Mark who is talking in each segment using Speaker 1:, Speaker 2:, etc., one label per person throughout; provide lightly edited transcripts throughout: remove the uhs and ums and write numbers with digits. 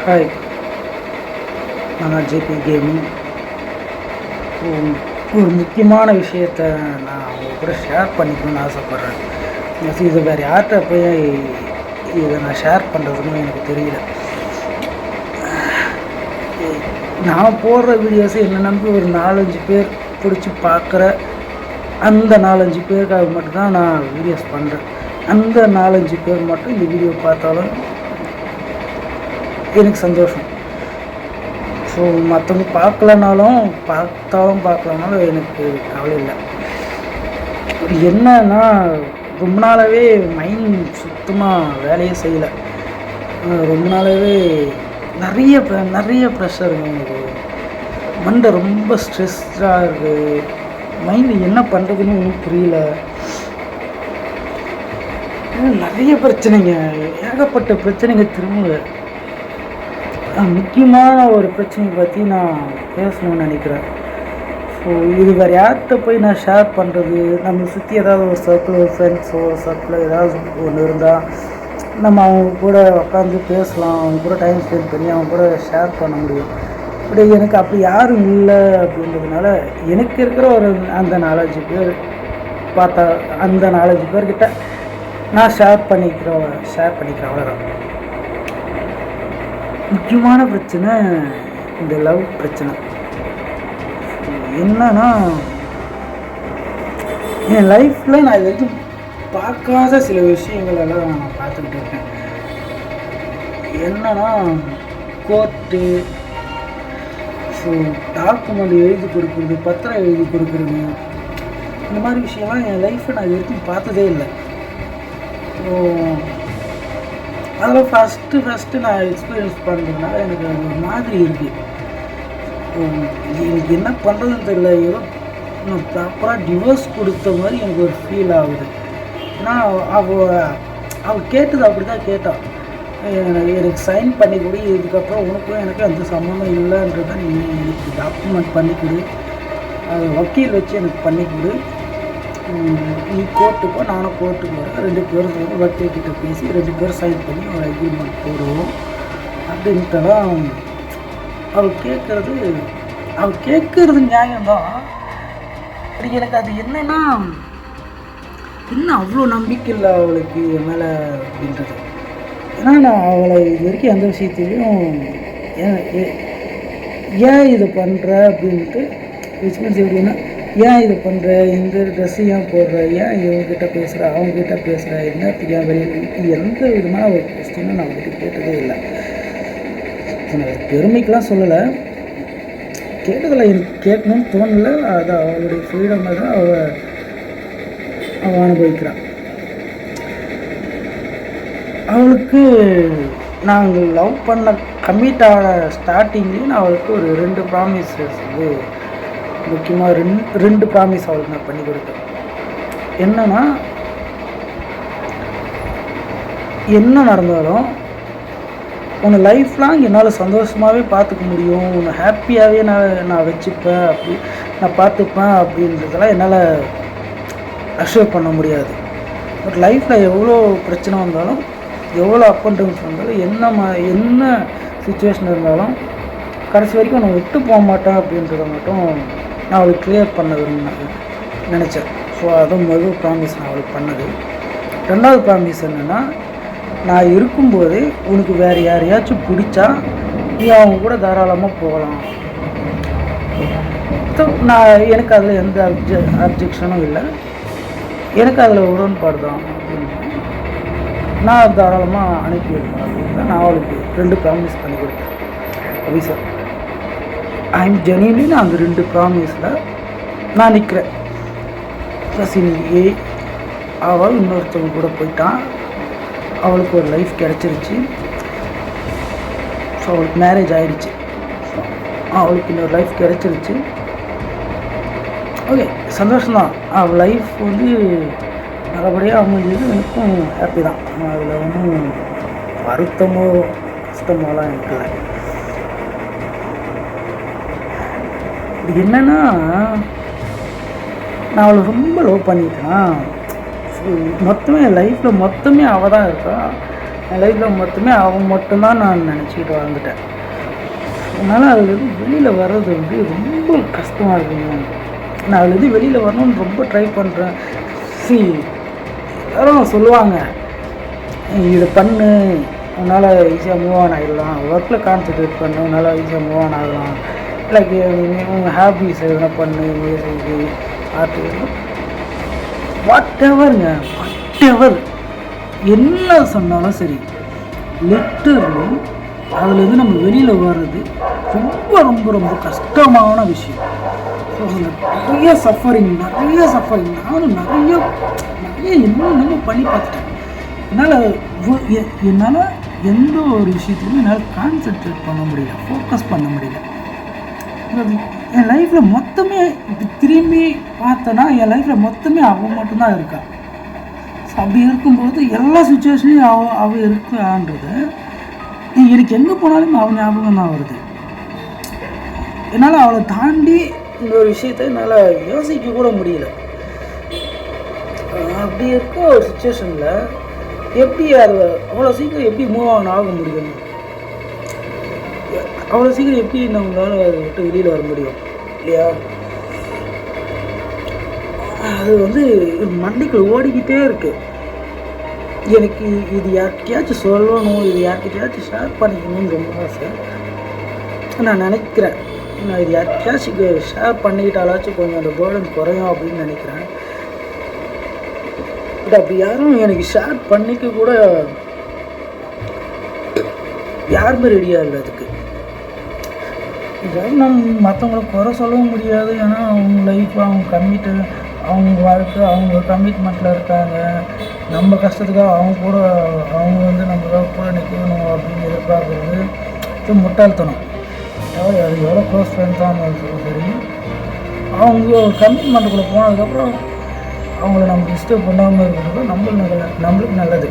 Speaker 1: Hi, நான் JP gaming. ஒரு முக்கியமான விஷயத்த நான் அவங்க கூட ஷேர் பண்ணிக்கணும்னு ஆசைப்பட்றேன். இது வேறு யார்கிட்ட போய் இதை நான் ஷேர் பண்ணுறதுன்னு எனக்கு தெரியல. நான் போடுற வீடியோஸை என்னை நம்பி ஒரு 4-5 பேர் பிடிச்சி பார்க்குற அந்த 4-5 பேருக்காக மட்டும்தான் நான் வீடியோஸ் பண்ணுறேன். அந்த 4-5 பேர் மட்டும் இந்த வீடியோ பார்த்தாலும் எனக்கு சந்தோஷம். ஸோ மற்றவங்க பார்க்கலனாலும் எனக்கு கவலை இல்லை. என்னன்னா, ரொம்ப நாளாகவே மைண்ட் சுத்தமாக வேலையே செய்யலை. ரொம்ப நாளாகவே நிறைய ப்ரெஷருங்க. எனக்கு மண்டை ரொம்ப ஸ்ட்ரெஸ்டாக இருக்குது. மைண்டு என்ன பண்ணுறதுன்னு ஒன்றும் புரியல. நிறைய பிரச்சனைங்க, ஏகப்பட்ட பிரச்சனைங்க. திரும்ப முக்கியமான ஒரு பிரச்சனையை பற்றி நான் பேசணும்னு நினைக்கிறேன். ஸோ இது வேறு யார்கிட்ட போய் நான் ஷேர் பண்ணுறது? நம்ம சுற்றி ஏதாவது ஒரு சர்க்கிள், ஒரு ஃப்ரெண்ட்ஸோ சர்க்கிளோ ஏதாவது ஒன்று இருந்தால் நம்ம அவங்க கூட உட்காந்து பேசலாம், அவங்க கூட டைம் ஸ்பெண்ட் பண்ணி அவங்க கூட ஷேர் பண்ண முடியும். இப்படி எனக்கு அப்படி யாரும் இல்லை அப்படின்றதுனால எனக்கு இருக்கிற ஒரு அந்த 4-5 பேர் பார்த்தா அந்த 4-5 பேர்கிட்ட நான் ஷேர் பண்ணிக்கிறேன் அவ்வளோதான். முக்கியமான பிரச்சனை இந்த லவ் பிரச்சனை. என்னன்னா, என் லைஃப்பில் நான் இது வரைக்கும் பார்க்காத சில விஷயங்களெல்லாம் நான் பார்த்துக்கிட்டு இருக்கேன். என்னன்னா, கோர்ட்டு, ஸோ டாக்குமெண்ட் எழுதி கொடுக்குறது, பத்திரம் எழுதி கொடுக்குறது, இந்த மாதிரி விஷயம்லாம் என் லைஃப்பை நான் இது வரைக்கும் பார்த்ததே இல்லை. ஸோ அதில் ஃபஸ்ட்டு நான் எக்ஸ்பீரியன்ஸ் பண்ணுறதுனால எனக்கு அது ஒரு மாதிரி இருக்குது. எனக்கு என்ன பண்ணுறதுன்னு தெரியல. ஏதோ நான் ப்ராப்பராக டிவோர்ஸ் கொடுத்த மாதிரி எனக்கு ஒரு ஃபீல் ஆகுது. ஏன்னா அவள் கேட்டது அப்படி தான் கேட்டாள். எனக்கு சைன் பண்ணி கொடு, இதுக்கப்புறம் உனக்கும் எனக்கு அந்த சம்மந்தம் இல்லைன்றதை நீ எனக்கு டாக்குமெண்ட் பண்ணி கொடு, அது வக்கீல் வச்சு எனக்கு பண்ணி கொடு, நீ கோர்ட்டுக்கோ நானும் கோர்ட்டுக்கு வரேன், 2 பேரும் சேர்ந்து வக்கீல்கிட்ட பேசி 2 பேரும் சைன் பண்ணி ஒரு அக்ரிமெண்ட் போடுவோம் அப்படின்ட்டுலாம் அவள் கேட்குறது நியாயம்தான். அப்படி எனக்கு அது என்னன்னா, இன்னும் அவ்வளோ நம்பிக்கை இல்லை அவளுக்கு என் மேலே அப்படின்றது. ஏன்னா நான் அவளை இது வரைக்கும் எந்த விஷயத்துலையும் ஏன் இதை பண்ணுற அப்படின்ட்டு எக்ஸ்பீரியன்ஸ் எப்படின்னா, ஏன் இதை பண்ணுற, இந்த ட்ரெஸ்ஸு ஏன் போடுற, ஏன் இவங்ககிட்ட பேசுகிற, அவங்ககிட்ட பேசுகிற, என்னத்துக்கு ஏன் வெளியில், எந்த விதமான ஒரு கொஸ்டினும் நான் அவங்ககிட்ட கேட்டதே இல்லை. நான் பெருமைக்கெலாம் சொல்லலை, கேட்டதில் எனக்கு கேட்கணும்னு தோணலை. அது அவளுடைய ஃப்ரீடமாக தான் அவள் அனுபவிக்கிறான். அவளுக்கு நாங்கள் லவ் பண்ண கம்மிட் ஆன ஸ்டார்டிங்லேயும் நான் அவளுக்கு ஒரு 2 ப்ராமிஸஸ் வந்து முக்கியமாக 2 ப்ராமிஸ் அவளுக்கு நான் பண்ணி கொடுத்தேன். என்னன்னா, என்ன நடந்தாலும் உன்னை லைஃப் லாங் என்னால் சந்தோஷமாகவே பார்த்துக்க முடியும், உன்னை ஹாப்பியாகவே நான் வச்சுப்பேன், அப்படி நான் பார்த்துப்பேன் அப்படின்றதெல்லாம் என்னால் அஷ்யூர் பண்ண முடியாது. பட் லைஃப்பில் எவ்வளோ பிரச்சனை வந்தாலும், எவ்வளோ அப் அண்ட் டவுன்ஸ் வந்தாலும், என்ன சுச்சுவேஷன் இருந்தாலும் கடைசி வரைக்கும் நான் விட்டு போக மாட்டேன் அப்படின்றத மட்டும் நான் அவளுக்கு கிளியர் பண்ண நினச்சேன். ஸோ அதுவும் முதல் ப்ராமிஸ் நான் அவளுக்கு பண்ணது. 2வது ப்ராமிஸ் என்னென்னா, நான் இருக்கும்போதே உனக்கு வேறு யாரையாச்சும் பிடிச்சா நீ அவங்க கூட தாராளமாக போகலாம். எனக்கு அதில் எந்த அப்ஜெக்ஷனும் இல்லை, எனக்கு அதில் உடன்பாடு தான் அப்படின்னு நான் தாராளமாக அனுப்பி வைப்பேன் அப்படின்னு நான் அவளுக்கு 2 ப்ராமிஸ் பண்ணி கொடுத்தேன். அப்படி சார் ஐம் ஜெனியூன்லி நான் அந்த 2 ப்ராமிஸில் நான் நிற்கிறேன். ப்ளஸ் இன்னைக்கு அவள் இன்னொருத்தவங்க கூட போயிட்டான், அவளுக்கு ஒரு லைஃப் கிடச்சிருச்சு. ஸோ அவளுக்கு மேரேஜ் ஆகிடுச்சு, அவளுக்கு இன்னொரு லைஃப் கிடச்சிருச்சு. ஓகே, சந்தோஷம்தான். அவள் லைஃப் வந்து நல்லபடியாக அமைஞ்சது, எனக்கும் ஹாப்பி தான். அதில் ஒன்றும் வருத்தமோ கஷ்டமோலாம் எனக்கு இல்லை. இது என்னென்னா, நான் அவளை ரொம்ப லவ் பண்ணிட்டேன்னா, மொத்தமே என் லைஃப்பில் மொத்தமே அவள் தான் இருக்கா. என் லைஃப்பில் மொத்தமே அவன் மட்டும்தான் நான் நினச்சிக்கிட்டு வாழ்ந்துட்டேன். அதனால் அதுலேருந்து வெளியில் வர்றது வந்து ரொம்ப கஷ்டமாக இருக்குங்க. நான் அதுலேருந்து வெளியில் வரணும்னு ரொம்ப ட்ரை பண்ணுறேன். எல்லாரும் சொல்லுவாங்க, இதை பண்ணு, உன்னால் ஈஸியாக மூவ் ஆன் ஆகிடலாம், ஒர்க்கில் கான்சன்ட்ரேட் பண்ணு, உன்னால் ஈஸியாக மூவ் ஆன் ஆகலாம், லைக் உங்கள் ஹாபிஸ் எதுனா பண்ணு, மியூசிக்கு, ஆர்ட், வாட் எவருங்க, வாட் எவர் என்ன சொன்னாலும் சரி, லிட்டர்லி அதுலேருந்து நம்ம வெளியில் வர்றது ரொம்ப ரொம்ப ரொம்ப கஷ்டமான விஷயம். ஸோ அதில் நிறைய சஃபரிங் நானும் நிறைய என்னென்னமோ பண்ணி பார்த்துட்டேன். என்னால் எந்த ஒரு விஷயத்துலையும் என்னால் கான்சென்ட்ரேட் பண்ண முடியல, ஃபோக்கஸ் பண்ண முடியல. என் லைஃப்பில் மொத்தமே திரும்பி பார்த்தேன்னா என் லைஃப்பில் மொத்தமே அவன் மட்டும்தான் இருக்கா. ஸோ அப்படி இருக்கும்போது எல்லா சுச்சுவேஷன்லையும் அவள் இருக்கான்றது எனக்கு எங்கே போனாலும் அவன் ஞாபகம் தான் வருது. என்னால் அவளை தாண்டி இந்த ஒரு விஷயத்தை என்னால் யோசிக்க கூட முடியல. அப்படி இருக்க ஒரு சுச்சுவேஷனில் எப்படி அதை அவ்வளோ சீக்கிரம் எப்படி மூவ் ஆன் ஆக முடியும், அவ்வளோ சீக்கிரம் எப்படி நம்மளால் அதை விட்டு வெளியில் வர முடியும் இல்லையா? அது வந்து மண்டைக்குள்ள ஓடிக்கிட்டே இருக்கு. எனக்கு இது யார்கிட்டயாச்சும் சொல்லணும், இது யார்கிட்டயாச்சும் ஷேர் பண்ணிக்கணும்னு ரொம்ப ஆசை. நான் நினைக்கிறேன், நான் இது யார்கிட்டயாச்சும் ஷேர் பண்ணிக்கிட்டாலாச்சும் கொஞ்சம் அந்த பேர்டன் குறையும் அப்படின்னு நினைக்கிறேன். பட் அப்படி யாரும் எனக்கு ஷேர் பண்ணிக்க கூட யாருமே ரெடியாக இல்லை அதுக்கு. இதாவது நம்ம மற்றவங்களை குறை சொல்லவும் முடியாது. ஏன்னா அவங்க லைஃப், அவங்க வாழ்க்கை, அவங்க கமிட்மெண்ட்டில் இருக்காங்க. நம்ம கஷ்டத்துக்காக அவங்க வந்து நம்மளாக கூட நிற்கணும் அப்படின்னு எதிர்பார்க்குறது முட்டாள்தனம். அது எவ்வளோ க்ளோஸ் ஃப்ரெண்ட்ஸாக இருந்தாலும் சரி, அவங்க கமிட்மெண்ட்டுக்குள்ளே போனதுக்கப்புறம் அவங்கள நம்ம டிஸ்டர்ப் பண்ணாமல் இருக்கிறது நம்மளுக்கு நல்லது.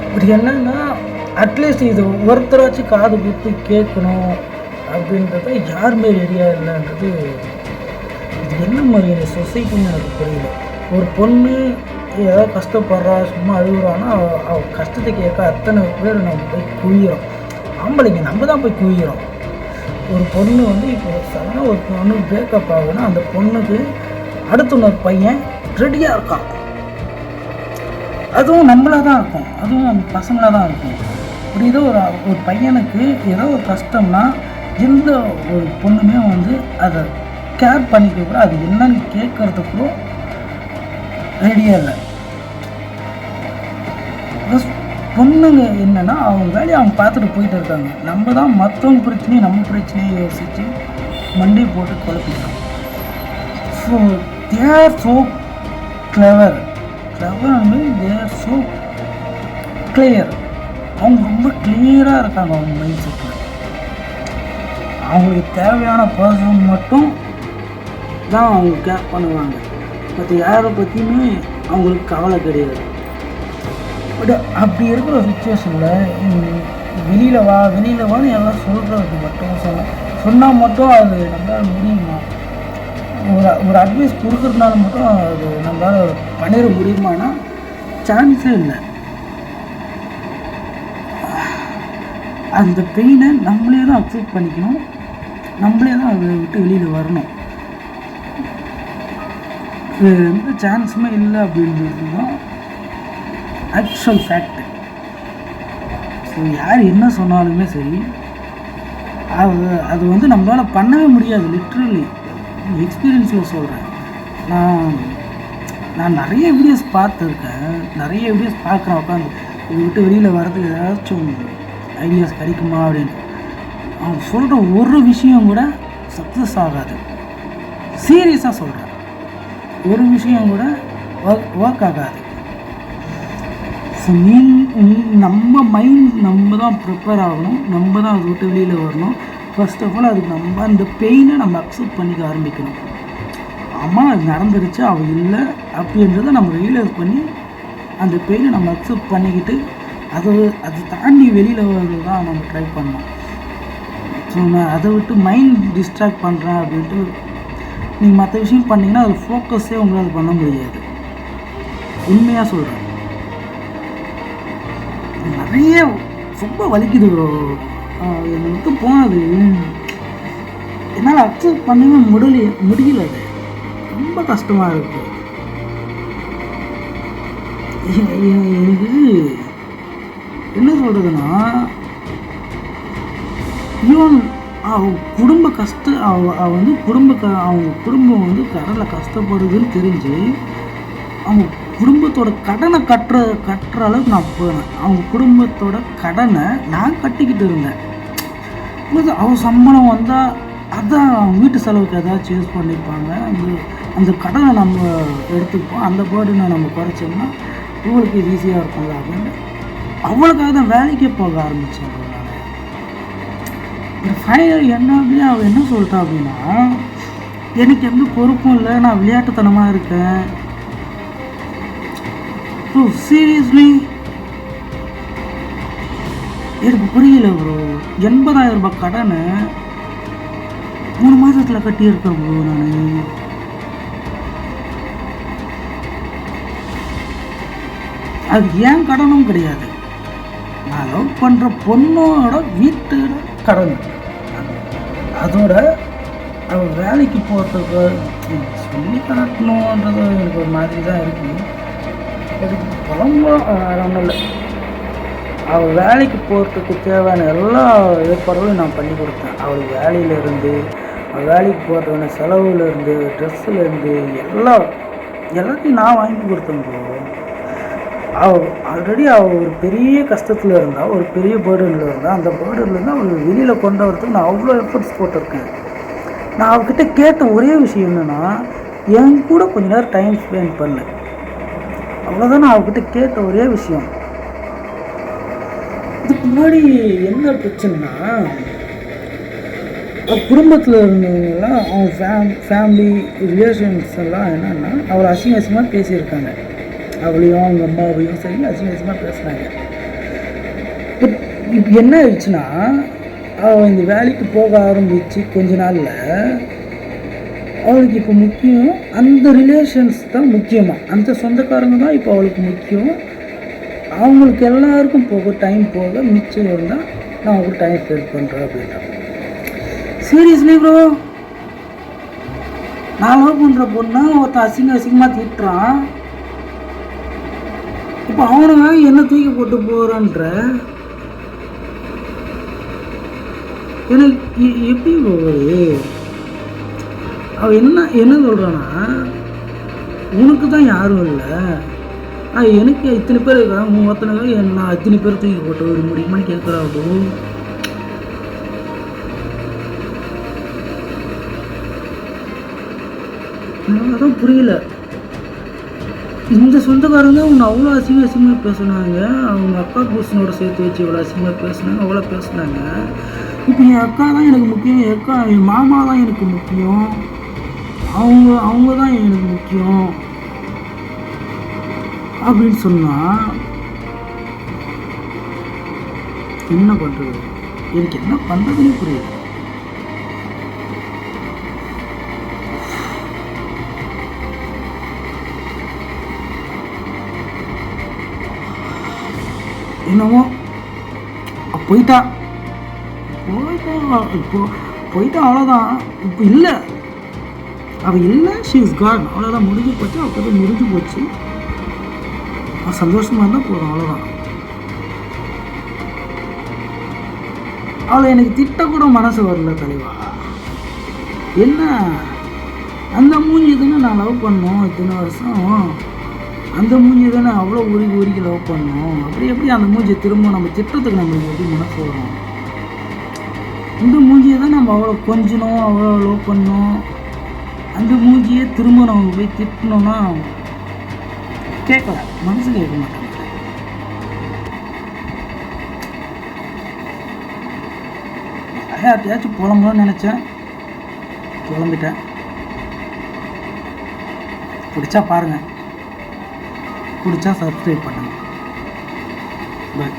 Speaker 1: இப்படி என்னன்னா அட்லீஸ்ட் இது ஒருத்தராச்சும் காது கொடுத்து கேட்கணும் அப்படின்றத யாருமே ரெடியாக இல்லைன்றது. இது என்ன மாதிரியான சொசைட்டின்னு எனக்கு புரியல. ஒரு பொண்ணு ஏதாவது கஷ்டப்படுறா, சும்மா அழுகுறான்னா அவள் கஷ்டத்தை கேட்க அத்தனை பேர் நம்ம போய் குவிகிறோம். ஆம்பளைங்க நம்ம தான் போய் குவிகிறோம். ஒரு பொண்ணு வந்து இப்போ சடனாக ஒரு பொண்ணு பிரேக்கப் ஆகுதுன்னா அந்த பொண்ணுக்கு அடுத்த ஒரு பையன் ரெடியாக இருக்கான். அதுவும் நம்மளாக தான் இருக்கும், அதுவும் நம்ம பசங்களாக தான் இருக்கும். இப்படி ஏதோ ஒரு பையனுக்கு ஏதோ ஒரு கஷ்டம்னா எந்த ஒரு பொண்ணுமே வந்து அதை கேர் பண்ணிக்க கூட, அது என்னன்னு கேட்கறதுக்குள்ள ரெடியாக இல்லை. பொண்ணுங்க என்னென்னா அவங்க வேலையை அவங்க பார்த்துட்டு போயிட்டு இருக்காங்க. நம்ம தான் மற்றவங்க பிரச்சனையும் நம்ம பிரச்சனையை யோசித்து மண்டையை போட்டு குழப்பிக்கிறோம். So they are so clever mean they are so clear. அவங்க ரொம்ப கிளியராக இருக்காங்க அவங்க மைண்ட் செட்டில். அவங்களுக்கு தேவையான பர்சன் மட்டும் தான் அவங்க கேர் பண்ணுவாங்க. மற்ற யாரை பற்றியுமே அவங்களுக்கு கவலை கிடையாது. பட் அப்படி இருக்கிற சுச்சுவேஷனில் வெளியில் வான்னு எல்லாம் சொல்கிறது மட்டும் சொன்னால் மட்டும் அது நம்மளால் முடியுமா? ஒரு அட்வைஸ் கொடுக்குறதுனால மட்டும் அது நம்மளால் பண்ணிட முடியுமானா சான்ஸே இல்லை. அந்த பெயினை நம்மளே தான் அக்செப்ட் பண்ணிக்கணும், நம்மளே தான் அதை விட்டு வெளியில் வரணும். எந்த சான்ஸுமே இல்லை அப்படின்றது தான் ஆக்சுவல் ஃபேக்ட். ஸோ யார் என்ன சொன்னாலுமே சரி, அது வந்து நம்மளால் பண்ணவே முடியாது. லிட்ரலி எக்ஸ்பீரியன்ஸில் சொல்கிறேன். நான் நிறைய வீடியோஸ் பார்த்துருக்கேன், நிறைய வீடியோஸ் பார்க்குறேன். உட்காந்து இதை விட்டு வெளியில் வர்றதுக்கு ஏதாச்சும் ஐடியாஸ் கிடைக்குமா அப்படின்னு. அவங்க சொல்கிற ஒரு விஷயம் கூட சக்ஸஸ் ஆகாது. சீரியஸாக சொல்கிறேன், ஒரு விஷயம் கூட ஒர்க் ஆகாது. ஸோ நம்ம மைண்ட் நம்ம தான் ப்ரிப்பேர் ஆகணும், நம்ம தான் அதை விட்டு வெளியில் வரணும். ஃபர்ஸ்ட் ஆஃப் ஆல் அதுக்கு நம்ம அந்த பெயினை நம்ம அக்செப்ட் பண்ணிக்க ஆரம்பிக்கணும். ஆமாம் அது நடந்துருச்சு, அவள் இல்லை அப்படின்றத நம்ம ரியலைஸ் பண்ணி அந்த பெயினை நம்ம அக்செப்ட் பண்ணிக்கிட்டு அதை தாண்டி வெளியில் வர்றது தான் நம்ம ட்ரை பண்ணோம். ஸோ நான் அதை விட்டு மைண்ட் டிஸ்ட்ராக்ட் பண்ணுறேன் அப்படின்ட்டு நீங்கள் மற்ற விஷயம் பண்ணிங்கன்னா அது ஃபோக்கஸே உங்களால் பண்ண முடியாது. உண்மையாக சொல்கிறேன். நிறைய ரொம்ப வலிக்குது ப்ரோ. எனக்கு போனது என்னால் அக்செப்ட் பண்ணவே முடியல. அது ரொம்ப கஷ்டமாக இருக்கு. எனக்கு என்ன சொல்கிறதுன்னா, ஈவன் அவங்க குடும்ப அவங்க குடும்பம் வந்து கடனில் கஷ்டப்படுதுன்னு தெரிஞ்சு அவங்க குடும்பத்தோட கடனை கட்டுற அளவுக்கு நான் போனேன். அவங்க குடும்பத்தோட கடனை நான் கட்டிக்கிட்டு இருந்தேன். அவன் சம்பளம் வந்தால் அதான் அவங்க வீட்டு செலவுக்கு ஏதாச்சும் யூஸ் பண்ணியிருப்பாங்க. அந்த கடனை நம்ம எடுத்துப்போம். அந்த பேர்டனை நம்ம குறைச்சோம்னா இவங்களுக்கு இது ஈஸியாக இருக்கும்ல அப்படின்னு அவளுக்காக தான் வேலைக்கே போக ஆரம்பித்தேன். நான் ஃபைனல் அவள் என்ன சொல்லிட்டா அப்படின்னா, எனக்கு எந்த பொறுப்பும் இல்லை, நான் விளையாட்டுத்தனமாக இருக்கேன். ப்ரோ சீரியஸ்லி எனக்கு புரியல ப்ரோ. 80,000 ரூபாய் கடனை 3 மாதத்தில் கட்டியிருக்கேன் ப்ரோ. நான் அது ஏன் கடனும் கிடையாது, நான் லவ் பண்ணுற பொண்ணோட வீட்டு கடன். அதோட அவள் வேலைக்கு போகிறதுக்கு சொல்லி கட்டணுன்றது எனக்கு ஒரு மாதிரி தான் இருக்குது. அதுக்கு புலம்பும் ஒன்றும் இல்லை. அவள் வேலைக்கு போகிறதுக்கு தேவையான எல்லா ஏற்பாடுகளும் நான் பண்ணி கொடுத்தேன். அவளுக்கு வேலையிலேருந்து, அவள் வேலைக்கு போகிறதுக்கான செலவுலேருந்து, ட்ரெஸ்ஸுலேருந்து எல்லாத்தையும் நான் வாங்கி கொடுத்தேன் ப்ரோ. அவள் ஆல்ரெடி ஒரு பெரிய கஷ்டத்தில் இருந்தால், ஒரு பெரிய பேர்டனில் இருந்தால், அந்த பேர்டன்லேருந்து அவள் வெளியில் கொண்டு வரதுக்கு நான் அவ்வளோ எஃபர்ட்ஸ் போட்டிருக்கேன். நான் அவகிட்ட கேட்ட ஒரே விஷயம் என்னென்னா, என் கூட கொஞ்ச நேரம் டைம் ஸ்பெண்ட் பண்ணு, அவ்வளோதான் நான் அவகிட்ட கேட்ட ஒரே விஷயம். இதுக்கு முன்னாடி என்ன பிரச்சனைனா, குடும்பத்தில் இருந்தவங்கெல்லாம் அவங்க ஃபேமிலி ரிலேஷன்ஸ் எல்லாம் என்னென்னா அவளை அசிங்கமாக பேசியிருக்காங்க. அவளையும் அவங்க அம்மாவையும் சரி அசிங்கமாக பேசுனாங்க. இப்போ என்ன ஆயிடுச்சுன்னா, அவள் இந்த வேலைக்கு போக ஆரம்பித்து கொஞ்ச நாளில் அவளுக்கு இப்போ முக்கியம் அந்த ரிலேஷன்ஸ் தான் முக்கியமாக, அந்த சொந்தக்காரங்க தான் இப்போ அவளுக்கு முக்கியம். அவங்களுக்கு எல்லாருக்கும் டைம் போக மிச்சம் இருந்தால் நான் அவங்களுக்கு டைம் ஸ்பெண்ட் பண்ணுறேன் அப்படின்றான். சீரியஸ்லி ப்ரோ, நான் லவ் பண்ணுற பொண்ணு ஒருத்தன் அசிங்கமாக திட்டுறான். இப்போ அவனுங்க என்ன தூக்கி போட்டு போகிறான்ற எனக்கு எப்படி போகுது? அவன் என்ன சொல்கிறான்னா, உனக்கு தான் யாரும் இல்லை, எனக்கு இத்தனை பேர் இருக்கிறாங்க, ஒருத்தனுக்காக நான் இத்தனை பேர் தூக்கி போட்டு ஒரு முடியுமான்னு கேட்குறாடோ. அதான் புரியல. இந்த சொந்தக்காரங்க உன்னை அவ்வளோ அசிங்கமாக பேசுனாங்க, அவங்க அக்கா புருஷனோட சேர்த்து வச்சு இவ்வளோ அசிங்கமாக பேசுனாங்க, அவ்வளோ பேசுனாங்க. இப்போ என் அக்கா தான் எனக்கு முக்கியம், என் மாமா தான் எனக்கு முக்கியம், அவங்க தான் எனக்கு முக்கியம் அப்படின்னு சொன்னால் என்ன பண்ணுறது? எனக்கு என்ன பண்ணுறதுன்னு புரியல. என்னமோ போயிட்டா அவ்வளோதான். இப்போ இல்லை, அவள் இல்லை, ஷீ இஸ் கான், அவ்வளோதான், முடிஞ்சு போச்சு. அவள் கதை முடிஞ்சு போச்சு. அவள் சந்தோஷமாக இருந்தால் போதும், அவ்வளோதான். அவளை எனக்கு திட்டக்கூட மனசு வரல தலைவா. என்ன அந்த மூஞ்சி தானே நான் லவ் பண்ணோம் இத்தனை வருஷம், அந்த மூஞ்சி தானே அவ்வளோ உருகி லவ் பண்ணோம். அப்படி எப்படி அந்த மூஞ்சியை திரும்ப நம்ம திட்டத்துக்கு நம்மளுக்கு எப்படி மனசு வரும்? இந்த மூஞ்சியை தான் நம்ம அவ்வளோ கொஞ்சணும், அவ்வளோ லவ் பண்ணோம். அந்த மூஞ்சியை திரும்ப நம்ம போய் திட்டணும்னா கேட்கல, மனசு கேட்க மாட்டாங்க. யார்ட்டையாச்சும் புலம்புன்னு நினச்சேன், புலம்பிட்டேன். பிடிச்சா பாருங்கள், பிடிச்சா சப்ஸ்கிரைப் பண்ணுங்கள். பாய்.